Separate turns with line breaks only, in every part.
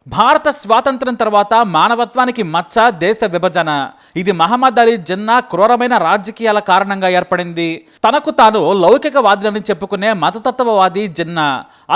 భారత స్వాతంత్ర్యం తర్వాత మానవత్వానికి మచ్చ దేశ విభజన. ఇది మహమ్మద్ అలీ జిన్నా క్రూరమైన రాజకీయాల కారణంగా ఏర్పడింది. తనకు తాను లౌకికవాదులని చెప్పుకునే మతతత్వవాది జిన్నా.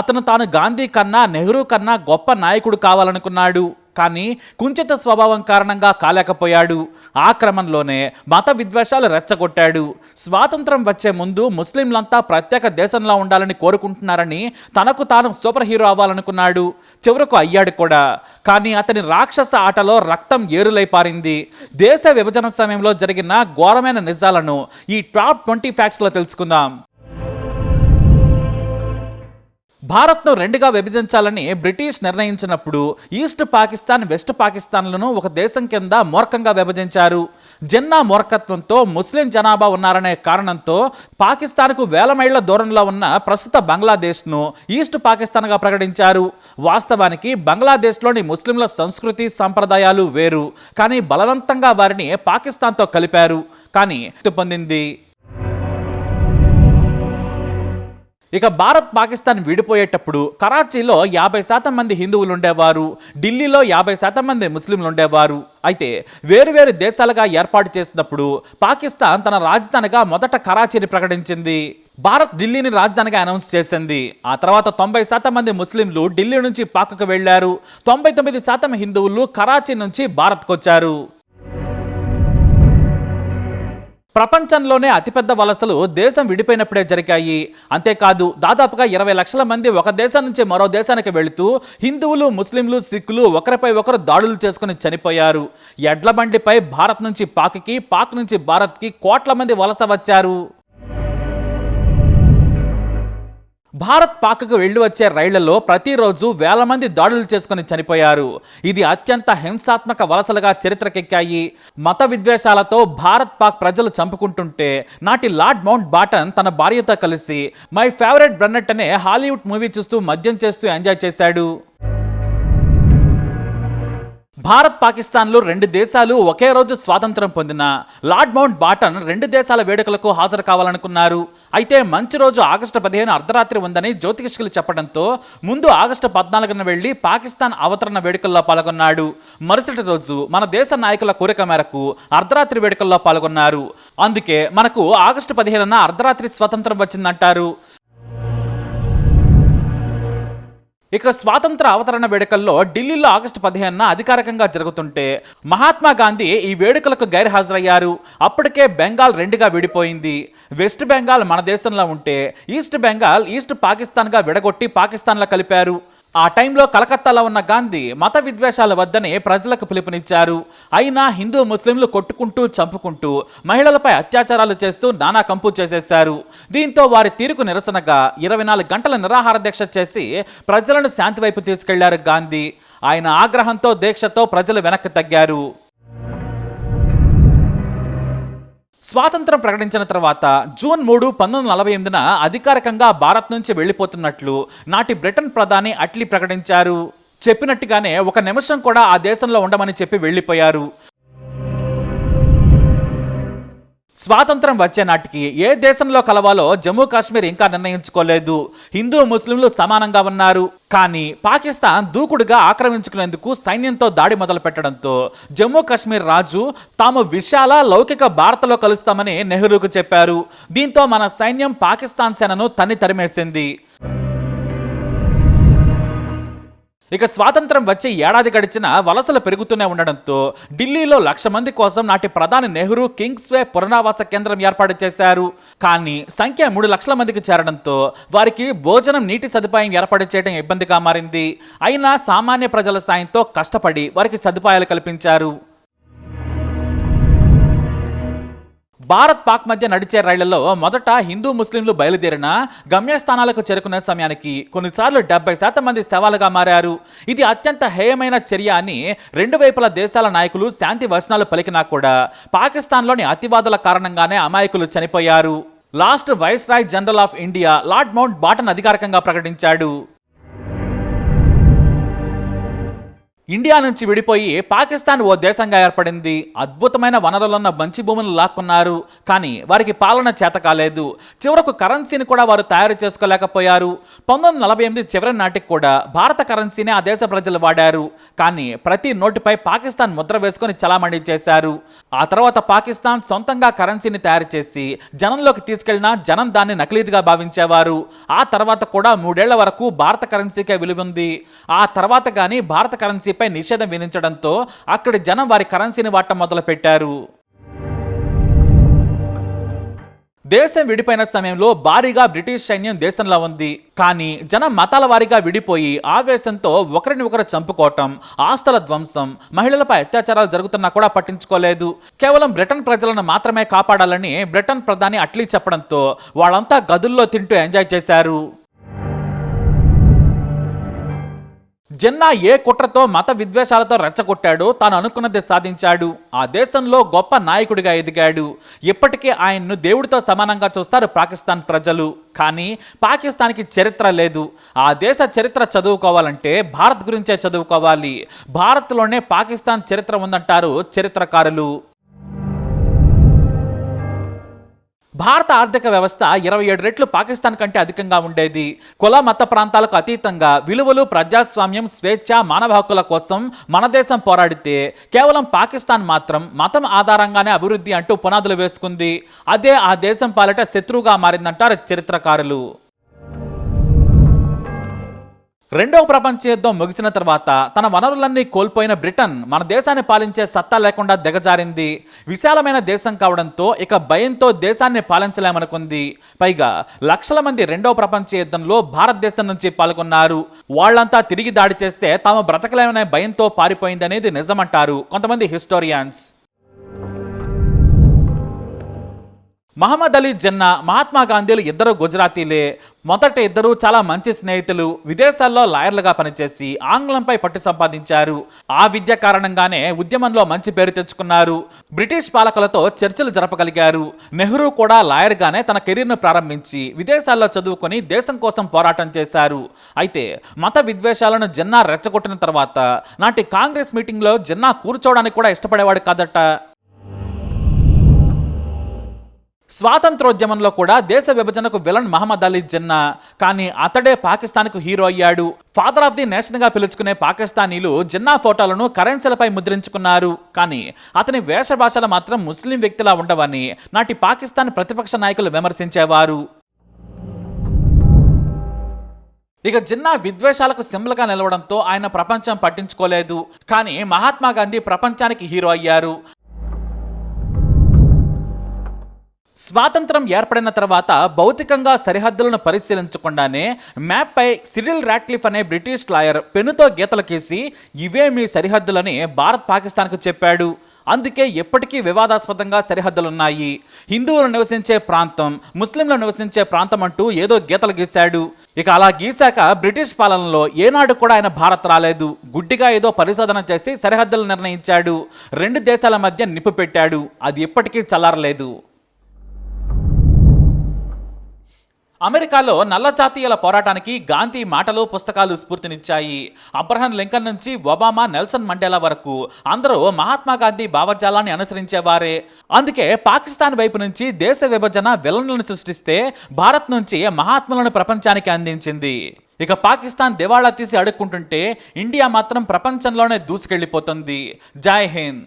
అతను తాను గాంధీ కన్నా నెహ్రూ కన్నా గొప్ప నాయకుడు కావాలనుకున్నాడు. కానీ కుంచిత స్వభావం కారణంగా కాలేకపోయాడు. ఆ క్రమంలోనే మత విద్వేషాలు రెచ్చగొట్టాడు. స్వాతంత్రం వచ్చే ముందు ముస్లింలంతా ప్రత్యేక దేశంలో ఉండాలని కోరుకుంటున్నారని తనకు తాను సూపర్ హీరో అవ్వాలనుకున్నాడు. చివరకు అయ్యాడు కూడా. కానీ అతని రాక్షస ఆటలో రక్తం ఏరులై పారింది. దేశ విభజన సమయంలో జరిగిన ఘోరమైన నిజాలను ఈ టాప్ 20 ఫ్యాక్ట్స్లో తెలుసుకుందాం. భారత్ను రెండుగా విభజించాలని బ్రిటిష్ నిర్ణయించినప్పుడు ఈస్ట్ పాకిస్తాన్, వెస్ట్ పాకిస్తాన్లను ఒక దేశం కింద మూర్ఖంగా విభజించారు. జిన్నా మూర్ఖత్వంతో ముస్లిం జనాభా ఉన్నారనే కారణంతో పాకిస్తాన్కు వేల మైళ్ల దూరంలో ఉన్న ప్రస్తుత బంగ్లాదేశ్ను ఈస్ట్ పాకిస్తాన్గా ప్రకటించారు. వాస్తవానికి బంగ్లాదేశ్లోని ముస్లింల సంస్కృతి సంప్రదాయాలు వేరు. కానీ బలవంతంగా వారిని పాకిస్తాన్తో కలిపారు. కానీ పొందింది. ఇక భారత్ పాకిస్తాన్ విడిపోయేటప్పుడు కరాచీలో 50% మంది హిందువులు ఉండేవారు. ఢిల్లీలో 50% మంది ముస్లింలు ఉండేవారు. అయితే వేరువేరు దేశాలుగా ఏర్పాటు చేసినప్పుడు పాకిస్తాన్ తన రాజధానిగా మొదట కరాచీని ప్రకటించింది. భారత్ ఢిల్లీని రాజధానిగా అనౌన్స్ చేసింది. ఆ తర్వాత 90% మంది ముస్లింలు ఢిల్లీ నుంచి పాక్కు వెళ్లారు. 99% హిందువులు కరాచీ నుంచి భారత్కు వచ్చారు. ప్రపంచంలోనే అతిపెద్ద వలసలు దేశం విడిపోయినప్పుడే జరిగాయి. అంతేకాదు దాదాపుగా 20 లక్షల మంది ఒక దేశం నుంచి మరో దేశానికి వెళుతూ హిందువులు, ముస్లింలు, సిక్కులు ఒకరిపై ఒకరు దాడులు చేసుకుని చనిపోయారు. ఎడ్ల బండిపై భారత్ నుంచి పాక్కి, పాక్ నుంచి భారత్కి కోట్ల మంది వలస వచ్చారు. భారత్ పాక్కు వెళ్లి వచ్చే రైళ్లలో ప్రతిరోజు వేల మంది దాడులు చేసుకుని చనిపోయారు. ఇది అత్యంత హింసాత్మక వలసలుగా చరిత్రకెక్కాయి. మత విద్వేషాలతో భారత్ పాక్ ప్రజలు చంపుకుంటుంటే నాటి లార్డ్ మౌంట్ బాటన్ తన భార్యతో కలిసి మై ఫేవరెట్ బ్రన్నెట్ అనే హాలీవుడ్ మూవీ చూస్తూ మద్యం చేస్తూ ఎంజాయ్ చేశాడు. భారత్ పాకిస్తాన్లు రెండు దేశాలు ఒకే రోజు స్వాతంత్రం పొందిన లార్డ్ మౌంట్ బాటన్ రెండు దేశాల వేడుకలకు హాజరు కావాలనుకున్నారు. అయితే మంచి రోజు ఆగస్టు 15 అర్ధరాత్రి ఉందని జ్యోతిష్కులు చెప్పడంతో ముందు ఆగస్టు 14న వెళ్లి పాకిస్తాన్ అవతరణ వేడుకల్లో పాల్గొన్నాడు. మరుసటి రోజు మన దేశ నాయకుల కోరిక మేరకు అర్ధరాత్రి వేడుకల్లో పాల్గొన్నారు. అందుకే మనకు ఆగస్టు 15న అర్ధరాత్రి స్వాతంత్రం వచ్చిందంటారు. ఇక స్వాతంత్ర అవతరణ వేడుకల్లో ఢిల్లీలో ఆగస్టు 15న అధికారికంగా జరుగుతుంటే మహాత్మా గాంధీ ఈ వేడుకలకు గైర్హాజరయ్యారు. అప్పటికే బెంగాల్ రెండుగా విడిపోయింది. వెస్ట్ బెంగాల్ మన దేశంలో ఉంటే ఈస్ట్ బెంగాల్ ఈస్ట్ పాకిస్తాన్గా విడగొట్టి పాకిస్తాన్లో కలిపారు. ఆ టైంలో కలకత్తాలో ఉన్న గాంధీ మత విద్వేషాల వద్దని ప్రజలకు పిలుపునిచ్చారు. అయినా హిందూ ముస్లింలు కొట్టుకుంటూ చంపుకుంటూ మహిళలపై అత్యాచారాలు చేస్తూ నానా కంపు చేసేశారు. దీంతో వారి తీరుకు నిరసనగా 24 గంటల నిరాహార దీక్ష చేసి ప్రజలను శాంతి వైపు తీసుకెళ్లారు గాంధీ. ఆయన ఆగ్రహంతో దీక్షతో ప్రజలు వెనక్కి తగ్గారు. స్వాతంత్రం ప్రకటించిన తర్వాత జూన్ 3, 1948న అధికారికంగా భారత్ నుంచి వెళ్లిపోతున్నట్లు నాటి బ్రిటన్ ప్రధాని అట్లీ ప్రకటించారు. చెప్పినట్టుగానే ఒక నిమిషం కూడా ఆ దేశంలో ఉండమని చెప్పి వెళ్లిపోయారు. స్వాతంత్రం వచ్చే నాటికి ఏ దేశంలో కలవాలో జమ్మూ కాశ్మీర్ ఇంకా నిర్ణయించుకోలేదు. హిందూ ముస్లింలు సమానంగా ఉన్నారు. కానీ పాకిస్తాన్ దూకుడుగా ఆక్రమించుకునేందుకు సైన్యంతో దాడి మొదలు పెట్టడంతో జమ్మూ కాశ్మీర్ రాజు తాము విశాల లౌకిక భారత్లో కలుస్తామని నెహ్రూకు చెప్పారు. దీంతో మన సైన్యం పాకిస్తాన్ సేనను తరిమేసింది. ఇక స్వాతంత్రం వచ్చి ఏడాది గడిచిన వలసలు పెరుగుతూనే ఉండడంతో ఢిల్లీలో 1,00,000 మంది కోసం నాటి ప్రధాని నెహ్రూ కింగ్స్వే పునరావాస కేంద్రం ఏర్పాటు చేశారు. కానీ సంఖ్య 3 లక్షల మందికి చేరడంతో వారికి భోజనం, నీటి సదుపాయం ఏర్పాటు చేయడం ఇబ్బందిగా మారింది. అయినా సామాన్య ప్రజల సాయంతో కష్టపడి వారికి సదుపాయాలు కల్పించారు. భారత్ పాక్ మధ్య నడిచే రైళ్లలో మొదట హిందూ ముస్లింలు బయలుదేరిన గమ్యస్థానాలకు చేరుకునే సమయానికి కొన్నిసార్లు 70% మంది శవాలుగా మారారు. ఇది అత్యంత హేయమైన చర్య అని రెండు వైపుల దేశాల నాయకులు శాంతి వచనాలు పలికినా కూడా పాకిస్తాన్లోని అతివాదుల కారణంగానే అమాయకులు చనిపోయారు. Last viceroy general of India Lord Mountbatten అధికారికంగా ప్రకటించాడు. ఇండియా నుంచి విడిపోయి పాకిస్తాన్ ఓ దేశంగా ఏర్పడింది. అద్భుతమైన వనరులున్న మంచి భూములు లాక్కున్నారు. కానీ వారికి పాలన చేత కాలేదు. చివరకు కరెన్సీని కూడా వారు తయారు చేసుకోలేకపోయారు. 1948 చివరి నాటికి కూడా భారత కరెన్సీని ఆ దేశ ప్రజలు వాడారు. కానీ ప్రతి నోటిపై పాకిస్తాన్ ముద్ర వేసుకొని చలామణి చేశారు. ఆ తర్వాత పాకిస్తాన్ సొంతంగా కరెన్సీని తయారు చేసి జనంలోకి తీసుకెళ్లినా జనం దాన్ని నకిలీదిగా భావించేవారు. ఆ తర్వాత కూడా 3 ఏళ్ల వరకు భారత కరెన్సీకే విలువుంది. ఆ తర్వాత కానీ భారత కరెన్సీపై నిషేధం విధించడంతో అక్కడి జనం వారి కరెన్సీని వాడటం మొదలు పెట్టారు. దేశం విడిపోయిన సమయంలో భారీగా బ్రిటిష్ సైన్యం దేశంలో ఉంది. కానీ జనం మతాల వారీగా విడిపోయి ఆవేశంతో ఒకరిని ఒకరు చంపుకోవటం, ఆస్తుల ధ్వంసం, మహిళలపై అత్యాచారాలు జరుగుతున్నా కూడా పట్టించుకోలేదు. కేవలం బ్రిటన్ ప్రజలను మాత్రమే కాపాడాలని బ్రిటన్ ప్రధాని అట్లీ చెప్పడంతో వాళ్ళంతా గదుల్లో తింటూ ఎంజాయ్ చేశారు. జిన్నా ఏ కుట్రతో మత విద్వేషాలతో రెచ్చగొట్టాడో తాను అనుకున్నది సాధించాడు. ఆ దేశంలో గొప్ప నాయకుడిగా ఎదిగాడు. ఇప్పటికీ ఆయన్ను దేవుడితో సమానంగా చూస్తారు పాకిస్తాన్ ప్రజలు. కానీ పాకిస్తాన్కి చరిత్ర లేదు. ఆ దేశ చరిత్ర చదువుకోవాలంటే భారత్ గురించే చదువుకోవాలి. భారత్లోనే పాకిస్తాన్ చరిత్ర ఉందంటారు చరిత్రకారులు. భారత ఆర్థిక వ్యవస్థ 27 రెట్లు పాకిస్తాన్ కంటే అధికంగా ఉండేది. కుల మత ప్రాంతాలకు అతీతంగా విలువలు, ప్రజాస్వామ్యం, స్వేచ్ఛ, మానవ హక్కుల కోసం మన దేశం పోరాడితే కేవలం పాకిస్తాన్ మాత్రం మతం ఆధారంగానే అభివృద్ధి అంటూ పునాదులు వేసుకుంది. అదే ఆ దేశం పాలిట శత్రువుగా మారిందంటారు చరిత్రకారులు. రెండవ ప్రపంచ యుద్ధం ముగిసిన తర్వాత తన వనరులన్నీ కోల్పోయిన బ్రిటన్ మన దేశాన్ని పాలించే సత్తా లేకుండా దిగజారింది. విశాలమైన దేశం కావడంతో ఇక భయంతో దేశాన్ని పాలించలేమనుకుంది. పైగా లక్షల మంది రెండవ ప్రపంచ యుద్ధంలో భారతదేశం నుంచి పాల్గొన్నారు. వాళ్లంతా తిరిగి దాడి చేస్తే తాము బ్రతకలేమనే భయంతో పారిపోయిందనేది నిజమంటారు కొంతమంది హిస్టోరియన్స్. మహమ్మద్ అలీ జిన్నా, మహాత్మా గాంధీలు ఇద్దరు గుజరాతీలే. మొదట ఇద్దరు చాలా మంచి స్నేహితులు. విదేశాల్లో లాయర్లుగా పనిచేసి ఆంగ్లంపై పట్టు సంపాదించారు. ఆ విద్య కారణంగానే ఉద్యమంలో మంచి పేరు తెచ్చుకున్నారు. బ్రిటిష్ పాలకులతో చర్చలు జరపగలిగారు. నెహ్రూ కూడా లాయర్గానే తన కెరీర్ను ప్రారంభించి విదేశాల్లో చదువుకొని దేశం కోసం పోరాటం చేశారు. అయితే మత విద్వేషాలను జిన్నా రెచ్చగొట్టిన తర్వాత నాటి కాంగ్రెస్ మీటింగ్లో జిన్నా కూర్చోవడానికి కూడా ఇష్టపడేవాడు కాదట. స్వాతంత్రోద్యమంలో కూడా దేశ విభజనకు విలన్ మహమ్మద్ అలీ జిన్నా. కానీ అతడే పాకిస్తాన్కు హీరో అయ్యాడు. ఫాదర్ ఆఫ్ ది నేషన్ గా పిలుచుకునే పాకిస్తానీలు జిన్నా ఫోటోలను కరెన్సీలపై ముద్రించుకున్నారు. కానీ అతని వేషభాషలు మాత్రం ముస్లిం వ్యక్తిలా ఉండవని నాటి పాకిస్తాన్ ప్రతిపక్ష నాయకులు విమర్శించేవారు. ఇక జిన్నా విద్వేషాలకు సింబల్గా నిలవడంతో ఆయన ప్రపంచం పట్టించుకోలేదు. కానీ మహాత్మా గాంధీ ప్రపంచానికి హీరో అయ్యారు. స్వాతంత్రం ఏర్పడిన తర్వాత భౌతికంగా సరిహద్దులను పరిశీలించకుండానే మ్యాప్పై సిరిల్ రాట్క్లిఫ్ అనే బ్రిటిష్ లాయర్ పెన్నుతో గీతలు గీసి ఇవే మీ సరిహద్దులని భారత్ పాకిస్తాన్కు చెప్పాడు. అందుకే ఎప్పటికీ వివాదాస్పదంగా సరిహద్దులున్నాయి. హిందువులు నివసించే ప్రాంతం, ముస్లింలు నివసించే ప్రాంతం అంటూ ఏదో గీతలు గీశాడు. ఇక అలా గీశాక బ్రిటిష్ పాలనలో ఏనాడు కూడా ఆయన భారత్ రాలేదు. గుడ్డిగా ఏదో పరిశోధన చేసి సరిహద్దులు నిర్ణయించాడు. 2 దేశాల మధ్య నిప్పు పెట్టాడు. అది ఎప్పటికీ చల్లారలేదు. అమెరికాలో నల్ల జాతీయుల పోరాటానికి గాంధీ మాటలు, పుస్తకాలు స్ఫూర్తినిచ్చాయి. అబ్రహం లింకన్ నుంచి ఒబామా, నెల్సన్ మండేలా వరకు అందరూ మహాత్మా గాంధీ భావజాలాన్ని అనుసరించేవారే. అందుకే పాకిస్తాన్ వైపు నుంచి దేశ విభజన విలన్లను సృష్టిస్తే భారత్ నుంచి మహాత్ములను ప్రపంచానికి అందించింది. ఇక పాకిస్తాన్ దివాళా తీసి అడుక్కుంటుంటే ఇండియా మాత్రం ప్రపంచంలోనే దూసుకెళ్లిపోతుంది. జై హింద్.